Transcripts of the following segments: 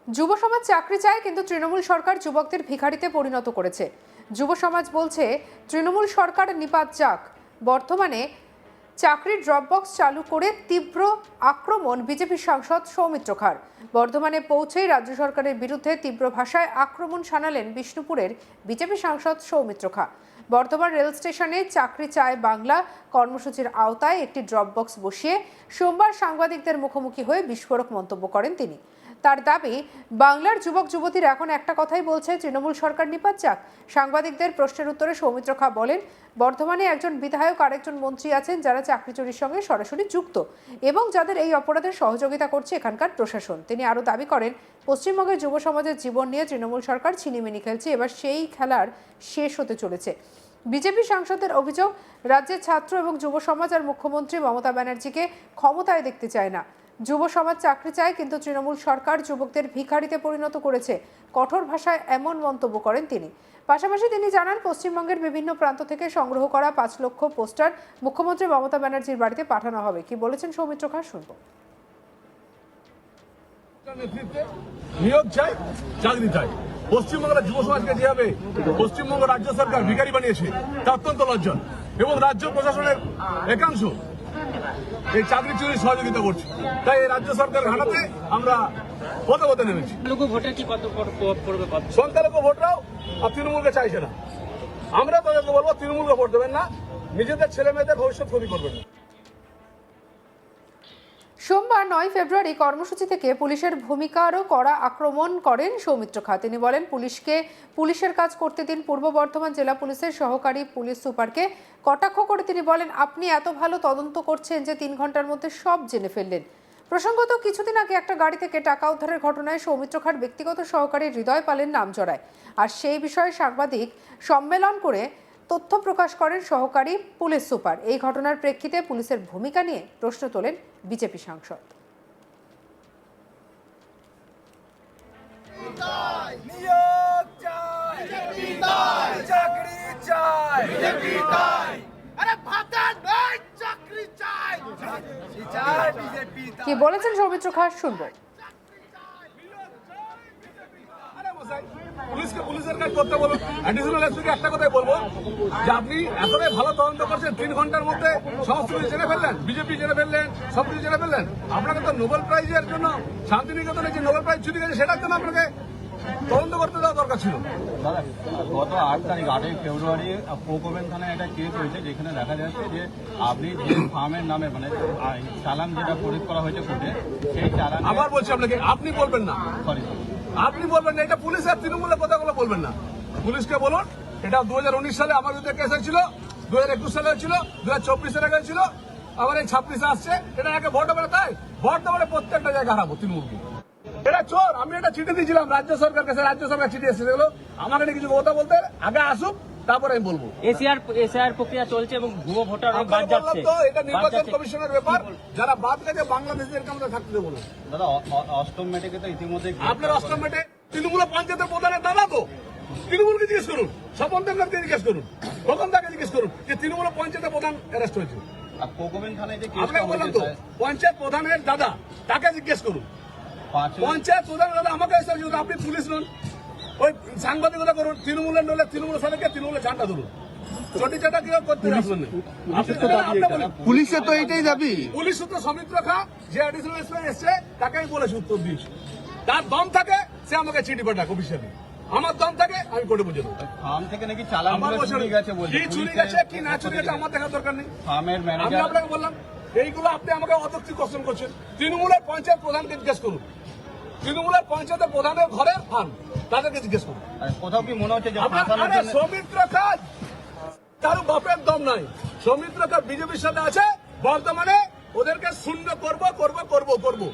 যুব সমাজ চাকরি চায়, কিন্তু তৃণমূল সরকার যুবকদের ভিখারিতে পরিণত করেছে। যুব সমাজ বলছে তৃণমূল সরকার নিপাত যাক। বর্তমানে চাকরির ড্রপবক্স চালু করে তীব্র আক্রমণ বিজেপি সাংসদ সৌমিত্র খাঁর। বর্ধমানে পৌঁছেই রাজ্য সরকারের বিরুদ্ধে তীব্র ভাষায় আক্রমণ শানালেন বিষ্ণুপুরের বিজেপি সাংসদ সৌমিত্র খাঁ। বর্ধমান রেল স্টেশনে চাকরি চায় বাংলা কর্মসূচির আওতায় একটি ড্রপবক্স বসিয়ে সোমবার সাংবাদিকদের মুখোমুখি হয়ে বিস্ফোরক মন্তব্য করেন তিনি। তার দাবি, বাংলার যুবক যুবতীরা এখন একটা কথাই বলছে, তৃণমূল সরকার নিপাত যাক। সাংবাদিকদের প্রশ্নের উত্তরে সৌমিত্র খাঁ বলেন, বর্ধমানে একজন বিধায়ক আর একজন মন্ত্রী আছেন যারা চাকরি চুরির সঙ্গে সরাসরি যুক্ত এবং যাদের এই অপরাধের সহযোগিতা করছে এখানকার প্রশাসন। তিনি আরও দাবি করেন, পশ্চিমবঙ্গের যুব সমাজের জীবন নিয়ে তৃণমূল সরকার ছিনিমিনি খেলছে, এবার সেই খেলার শেষ হতে চলেছে। বিজেপি সাংসদের অভিযোগ, রাজ্যের ছাত্র এবং যুব সমাজ আর মুখ্যমন্ত্রী মমতা ব্যানার্জিকে ক্ষমতায় দেখতে চায় না। যুব সমাজ চাকরি চায়, কিন্তু তৃণমূল সরকার যুবকদের ভিখারিতে পরিণত করেছে। কঠোর ভাষায় এমন মন্তব্য করেন তিনি। পাশাপাশি তিনি জানান, পশ্চিমবঙ্গের বিভিন্ন প্রান্ত থেকে সংগ্রহ করা 5 লক্ষ পোস্টার মুখ্যমন্ত্রী মমতা ব্যানার্জির বাড়িতে পাঠানো হবে। কি বলেছেন সৌমিত্র খাঁ, শুনবো। নিয়োগ চাই, চাকরি চাই। পশ্চিমবঙ্গের যুব সমাজকে যেভাবে পশ্চিমবঙ্গ রাজ্য সরকার ভিখারি বানিয়েছে তা অত্যন্ত লজ্জা, এবং রাজ্য প্রশাসনের একাংশ এই চাকরি চুরির সহযোগিতা করছে। তাই এই রাজ্য সরকার ঘাটাতে আমরা পথে পথে নেমেছি। সংখ্যালঘু ভোটরাও আর তৃণমূলকে চাইছে না। আমরা তাদেরকে বলবো, তৃণমূলকে ভোট দেবেন না, নিজেদের ছেলে মেয়েদের ভবিষ্যৎ ক্ষতি করবেন না। সোমবার 9 ফেব্রুয়ারি কর্মসূচি থেকে পুলিশের ভূমিকারও কড়া আক্রমণ করেন সৌমিত্র খাঁ। তিনি বলেন, পুলিশের কাজ করতে দিন। পূর্ব বর্ধমান জেলা পুলিশের সহকারী পুলিশ সুপারকে কটাক্ষ করে তিনি বলেন, আপনি এত ভালো তদন্ত করছেন যে 3 ঘন্টার মধ্যে সব জেনে ফেললেন। প্রসঙ্গত, কিছুদিন আগে একটা গাড়ি থেকে টাকা উদ্ধারের ঘটনায় সৌমিত্র খাঁর ব্যক্তিগত সহকারী হৃদয় পালের নাম জড়ায়। আর সেই বিষয়ে সাংবাদিক সম্মেলন করে তথ্য প্রকাশ করেন সহকারী পুলিশ সুপার। এই ঘটনার প্রেক্ষিতে পুলিশের ভূমিকা নিয়ে প্রশ্ন তোলেন বিজেপি সাংসদ। কি বলেছেন সৌমিত্র খাঁ, শুনবো। পুলিশকে পুলিশের কাজ করতে বলুন। অ্যাডিশনাল এসপিকে একটা কথাই বলবো যে আপনি এতটাই ভালো তদন্ত করছেন, 3 ঘন্টার মধ্যে সমস্ত কিছু জেনে ফেললেন, বিজেপি জেনে ফেললেন, সব কিছু জেনে ফেললেন। আপনাকে তো নোবেল প্রাইজের জন্য শান্তিনিকেতনে যে নোবেল প্রাইজ চুরি গেছে সেটার জন্য আপনাকে তদন্ত করতে দেওয়া দরকার ছিল। দাদা, গত 8 তারিখ 8 ফেব্রুয়ারি পোকোবেন থানায় একটা কেস হয়েছে, যেখানে দেখা যাচ্ছে যে আপনি যে ফার্মের নামে মানে চালান যেটা প্রয়োগ করা হয়েছে কোর্টে, সেই চালান আবার বলছি আপনাকে, আপনি বলবেন না, সরি আপনি বলবেন না, এটা পুলিশ আর তৃণমূলের কথাগুলো বলবেন না। পুলিশকে বলুন, এটা 2019 সালে আমার বিরুদ্ধে কেস হয়েছিল, 2021 সালে হয়েছিল, 2024 সালে হয়েছিল, আবার এই 26 আসছে। এটা আগে ভোট হবে, তাই ভোট দেওয়ার প্রত্যেকটা জায়গায় হারাবো তৃণমূলকে। এটা চোর। আমি একটা চিঠি দিয়েছিলাম রাজ্য সরকার কাছে, রাজ্য সরকার চিঠি এসে গেল। আমাকে কিছু কথা বলতে আগে আসুক, তারপরে আমি বলবো। এসআইআর প্রক্রিয়া চলছে এবং ভুয়ো ভোটার বাদ যাচ্ছে। তো এটা নির্বাচন কমিশনের ব্যাপার, যারা বাদ গেছে বাংলাদেশের কামরা থাকতে দেবো না। দাদা, অষ্টম মেটেকে তো ইতিমধ্যে আপনার অষ্টম মেটে তৃণমূল পঞ্চায়েতের প্রধানের দাদা তো, তৃণমূলকে জিজ্ঞেস করুন, স্বপন দেবনাথকে জিজ্ঞেস করুন, খোকন দাকে জিজ্ঞেস করুন যে তৃণমূল পঞ্চায়েতের প্রধান অ্যারেস্ট হয়েছে। পোকোবেন থানায় যে আপনাকে বললাম তো, পঞ্চায়েত প্রধানের দাদা তাকে জিজ্ঞেস করুন। পঞ্চায়েত প্রধানের দাদা আমাকে এসে, আপনি পুলিশ নন, ওই সাংবাদিকতা করুন। তৃণমূলের নলে তৃণমূলের সাথে তৃণমূলের ঝান্ডা ধরুন। চটি চাটা কি করতে আসবেন না। পুলিশের তো এইটাই দাবি। পুলিশ সূত্র সৌমিত্র খাঁ যে অ্যাডিশনাল এসপি এসছে তাকেই বলেছে উত্তর দিয়েছে। তার দম থাকে সে আমাকে চিঠি পাঠাক অফিসিয়ালি, আমার দম থাকে আমি কোর্টে বুঝে দেবো। ফার্ম থেকে নাকি চালান চুরি গেছে বলছে, কি চুরি গেছে কি না চুরি গেছে আমার দেখার দরকার নেই। ফার্মের আমি ম্যানেজার আপনাকে বললাম, এইগুলো আপনি আমাকে অযৌক্তিক কোশ্চেন করছেন। তৃণমূলের পঞ্চায়েত প্রধানকে জিজ্ঞেস করুন, তৃণমূলের পঞ্চায়েতের প্রধানের ঘরের ফার্ম, তাদেরকে জিজ্ঞেস করুন। কোথাও কি মনে হচ্ছে যে সৌমিত্র খাঁ কারো বাপের দম নাই। সৌমিত্র খাঁ বিজেপির সাথে আছে, বর্তমানে ওদেরকে শূন্য করবো করবো করবো করবো।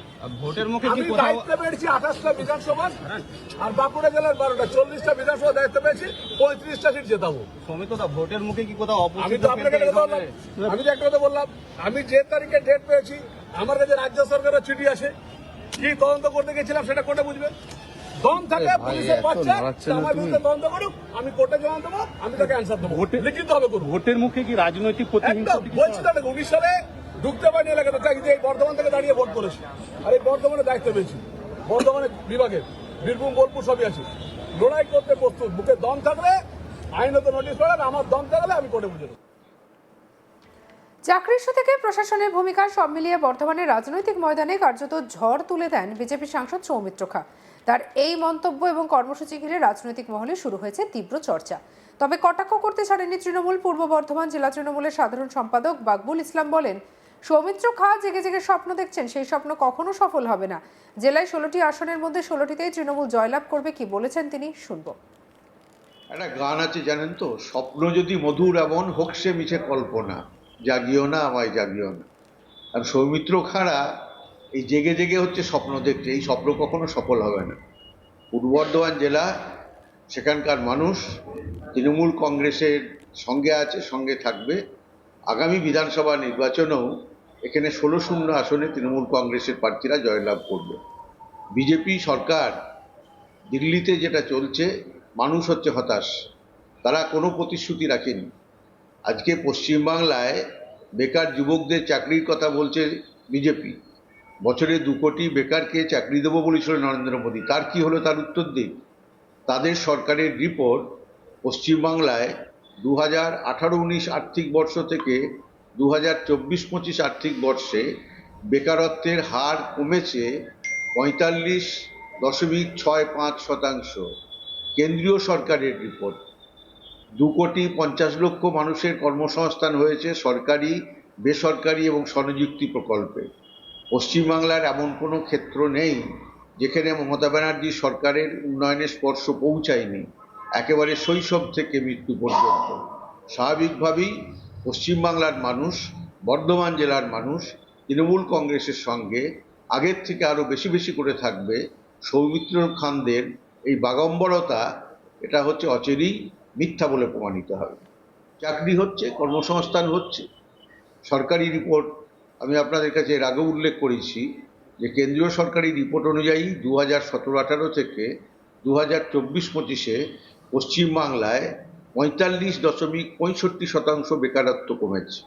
ভোটের মুখে আমি দায়িত্ব পেয়েছি 28টা বিধানসভা আর বাঁকুড়া জেলার 12টা, 40টা বিধানসভা দায়িত্ব পেয়েছি, 35টা সিট জেতাবো। সৌমিত্রদা, ভোটের মুখে কি কোথাও আমি তো আপনাকে আমি যে একটা কথা বললাম, আমি যে তারিখে ডেট পেয়েছি আমার কাছে রাজ্য সরকারের চিঠি আছে, কি তদন্ত করতে গেছিলাম সেটা কোর্টে বুঝবে। দম থাকে পুলিশের বাচ্চা আমার বিরুদ্ধে তদন্ত করুক, আমি কোর্টে জমা দেবো, আমি তাকে অ্যান্সার দেবো, লিখিত হবে করবো। ভোটের মুখে কি রাজনৈতিক বলছি তাহলে 19 সালে ঢুকতে পারিনি এলাকাতে, এই বর্ধমান থেকে দাঁড়িয়ে ভোট করেছি আর এই বর্ধমানে দায়িত্ব পেয়েছি। বর্ধমানে বিভাগের বীরভূম বোলপুর সবই আছি। লড়াই করতে প্রস্তুত, বুকে দম থাকলে আইনত নোটিশ করার, আমার দম থাকলে আমি কোর্টে বুঝে দেবো। চাকরি ইস্যু থেকে প্রশাসনের ভূমিকা সব মিলিয়ে বর্তমানে রাজনৈতিক ময়দানে কার্যত ঝড় তুলে দেন বিজেপি সাংসদ সৌমিত্র খা। তার এই মন্তব্য এবং কর্মসূচি ঘিরে রাজনৈতিক মহলে শুরু হয়েছে তীব্র চর্চা। তবে কটাক্ষ করতে ছাড়েনি তৃণমূল। পূর্ব বর্ধমান জেলা তৃণমূলের সাধারণ সম্পাদক বাকবুল ইসলাম বলেন, সৌমিত্র খা জেগে জেগে স্বপ্ন দেখছেন, সেই স্বপ্ন কখনো সফল হবে না। জেলায় 16টি আসনের মধ্যে 16টিতেই তৃণমূল জয়লাভ করবে। কি বলেছেন তিনি, শুনবো। একটা গান আছে জানেন তো, স্বপ্ন যদি মধুর এমন হোক সে মিছে কল্পনা, জাগিও না আমায় জাগিও না। আর সৌমিত্র খাঁরা এই জেগে জেগে হচ্ছে স্বপ্ন দেখছে, এই স্বপ্ন কখনো সফল হবে না। পূর্ব বর্ধমান জেলা, সেখানকার মানুষ তৃণমূল কংগ্রেসের সঙ্গে আছে, সঙ্গে থাকবে। আগামী বিধানসভা নির্বাচনেও এখানে 16 আসনে তৃণমূল কংগ্রেসের প্রার্থীরা জয়লাভ করবে। বিজেপি সরকার দিল্লিতে যেটা চলছে, মানুষ হচ্ছে হতাশ, তারা কোনো প্রতিশ্রুতি রাখেনি। আজকে পশ্চিমবাংলায় বেকার যুবকদের চাকরির কথা বলছে বিজেপি। বছরে 2 কোটি বেকারকে চাকরি দেবো বলেছিল নরেন্দ্র মোদী, তার কি হলো তার উত্তর দিক। তাদের সরকারের রিপোর্ট, পশ্চিমবাংলায় 2018-19 আর্থিক বর্ষ থেকে 2024-25 আর্থিক বর্ষে বেকারত্বের হার কমেছে 45.65%। কেন্দ্রীয় সরকারের রিপোর্ট। 2,50,00,000 মানুষের কর্মসংস্থান হয়েছে সরকারি, বেসরকারি এবং স্বনিযুক্তি প্রকল্পে। পশ্চিমবাংলার এমন কোনো ক্ষেত্র নেই যেখানে মমতা ব্যানার্জি সরকারের উন্নয়নের স্পর্শ পৌঁছায়নি, একেবারে শৈশব থেকে মৃত্যু পর্যন্ত। স্বাভাবিকভাবেই পশ্চিমবাংলার মানুষ, বর্ধমান জেলার মানুষ তৃণমূল কংগ্রেসের সঙ্গে আগের থেকে আরও বেশি বেশি করে থাকবে। সৌমিত্র খানদের এই বাগম্বরতা, এটা হচ্ছে অচেরেই মিথ্যা বলে প্রমাণিত হবে। চাকরি হচ্ছে, কর্মসংস্থান হচ্ছে। সরকারি রিপোর্ট আমি আপনাদের কাছে এর আগেও উল্লেখ করেছি যে কেন্দ্রীয় সরকারি রিপোর্ট অনুযায়ী 2017-18 থেকে 2024-25-এ পশ্চিমবাংলায় 45.65% বেকারত্ব কমেছে।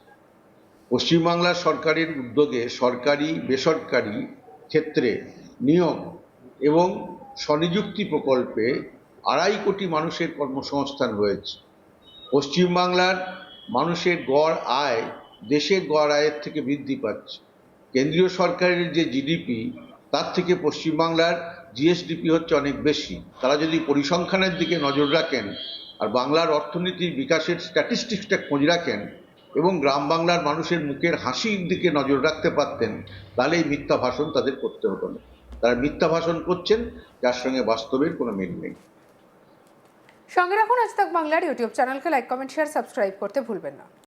পশ্চিমবাংলা সরকারের উদ্যোগে সরকারি, বেসরকারি ক্ষেত্রে নিয়োগ এবং স্বনিযুক্তি প্রকল্পে 2.5 কোটি মানুষের কর্মসংস্থান হয়েছে। পশ্চিমবাংলার মানুষের গড় আয় দেশের গড় আয়ের থেকে বৃদ্ধি পাচ্ছে। কেন্দ্রীয় সরকারের যে জিডিপি, তার থেকে পশ্চিমবাংলার জিএসডিপি হচ্ছে অনেক বেশি। তারা যদি পরিসংখ্যানের দিকে নজর রাখেন আর বাংলার অর্থনীতির বিকাশের স্ট্যাটিস্টিক্সটা খোঁজ রাখেন এবং গ্রাম বাংলার মানুষের মুখের হাসির দিকে নজর রাখতে পারতেন, তাহলে এই মিথ্যা ভাষণ তাদের করতে হতো না। তারা মিথ্যা ভাষণ করছেন যার সঙ্গে বাস্তবের কোনো মিল নেই। সঙ্গে রাখুন আজ তাক বাংলার ইউটিউব চ্যানেলকে। লাইক, কমেন্ট, শেয়ার, সাবস্ক্রাইব করতে ভুলবেন না।